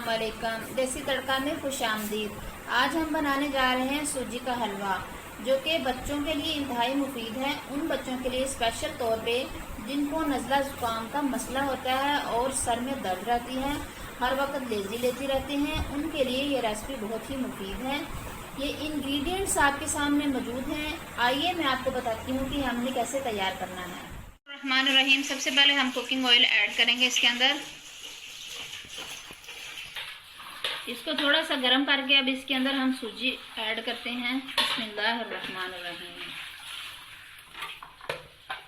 अस्सलाम वालेकुम। देसी तड़का में खुशामदीद। आज हम बनाने जा रहे हैं सूजी का हलवा, जो कि बच्चों के लिए इंतहाई मुफीद है। उन बच्चों के लिए स्पेशल तौर पे जिनको नज़ला ज़ुकाम का मसला होता है और सर में दर्द रहती है, हर वक्त लेजी लेती रहती हैं, उनके लिए ये रेसिपी बहुत ही मुफीद है। ये इंग्रेडिएंट्स आपके सामने मौजूद हैं। आइए मैं आपको बताती हूँ कि हमने कैसे तैयार करना है। रहमान रहीम। सबसे पहले हम कुकिंग ऑयल ऐड करेंगे इसके अंदर। इसको थोड़ा सा गर्म करके अब इसके अंदर हम सूजी ऐड करते हैं। बिस्मिल्लाहिर्रहमानिर्रहीम।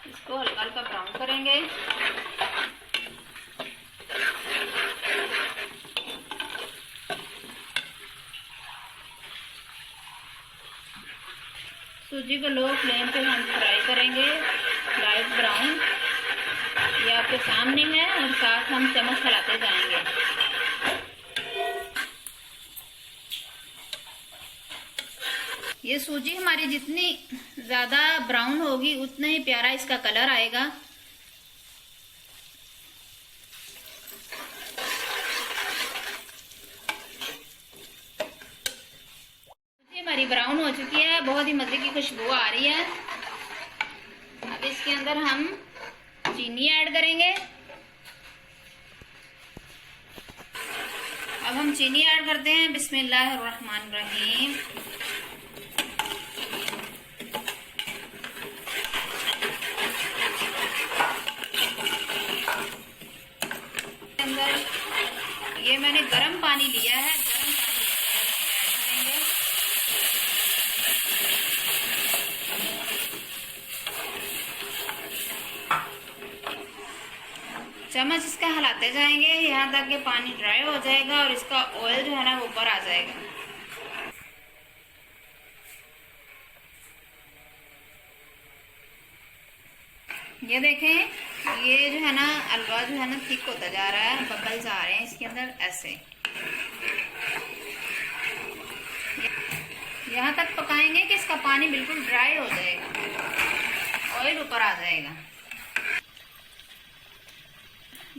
इसको हल्का हल्का ब्राउन करेंगे। सूजी को लो फ्लेम पे हम फ्राई करेंगे लाइट ब्राउन। ये आपके सामने है और साथ हम चम्मच हिलाते जाएंगे। ये सूजी हमारी जितनी ज्यादा ब्राउन होगी उतना ही प्यारा इसका कलर आएगा। सूजी हमारी ब्राउन हो चुकी है, बहुत ही मजे की खुशबू आ रही है। अब इसके अंदर हम चीनी ऐड करेंगे। अब हम चीनी ऐड करते हैं। बिस्मिल्लाहिर्रहमानिर्रहीम। ये मैंने गर्म पानी लिया है, गर्म पानी ऐड करेंगे। चम्मच इसका हिलाते जाएंगे यहाँ तक कि पानी ड्राई हो जाएगा और इसका ऑयल जो है ना वो ऊपर आ जाएगा। ये देखें, ये जो है ना हलवा जो है ना थिक होता जा रहा है, बबल्स आ रहे हैं इसके अंदर ऐसे। यहाँ तक पकाएंगे कि इसका पानी बिल्कुल ड्राई हो जाएगा, ऑयल ऊपर आ जाएगा।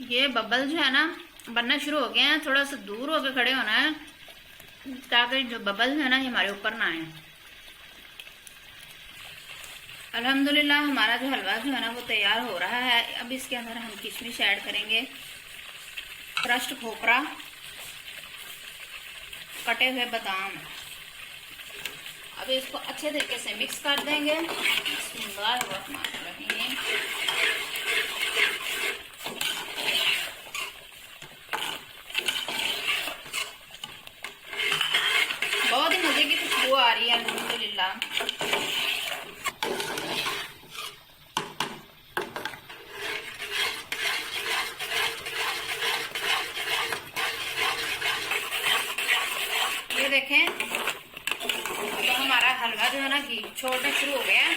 ये बबल जो है ना बनना शुरू हो गए हैं। थोड़ा सा दूर होकर खड़े होना है ताकि जो बबल है ना ये हमारे ऊपर ना आए। अल्हम्दुलिल्लाह हमारा जो हलवा जो है ना वो तैयार हो रहा है। अब इसके अंदर हम किशमिश ऐड करेंगे, क्रश्ड खोपरा, कटे हुए बादाम। अब इसको अच्छे तरीके से मिक्स कर देंगे। बिस्मिल्लाहिर्रहमानिर्रहीम। बहुत ही मजे की खुशबू आ रही है अल्हम्दुलिल्लाह। ये देखें, तो हमारा हलवा जो है ना घी छोड़ना शुरू हो गया है।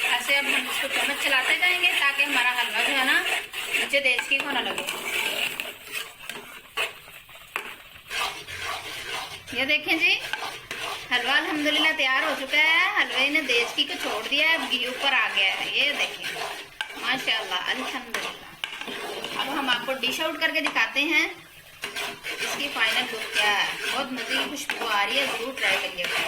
ऐसे अब हम इसको चम्मच चलाते जाएंगे ताकि हमारा हलवा जो है ना नीचे देसी घी होने लगे। ये देखें जी, हलवा अल्हम्दुलिल्लाह तैयार हो चुका है। हलवे ने देसी घी को छोड़ दिया है, घी ऊपर आ गया है। ये देखें, माशाल्लाह अल्हम्दुलिल्लाह। अब हम आपको डिश आउट करके दिखाते हैं इसकी फाइनल लुक क्या है। बहुत मजे की खुशबू आ रही है, जरूर ट्राई करिएगा।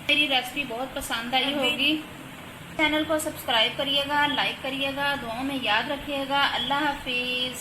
मेरी रेसिपी बहुत पसंद आई होगी। चैनल को सब्सक्राइब करिएगा, लाइक करिएगा, दुआओं में याद रखिएगा। अल्लाह हाफिज।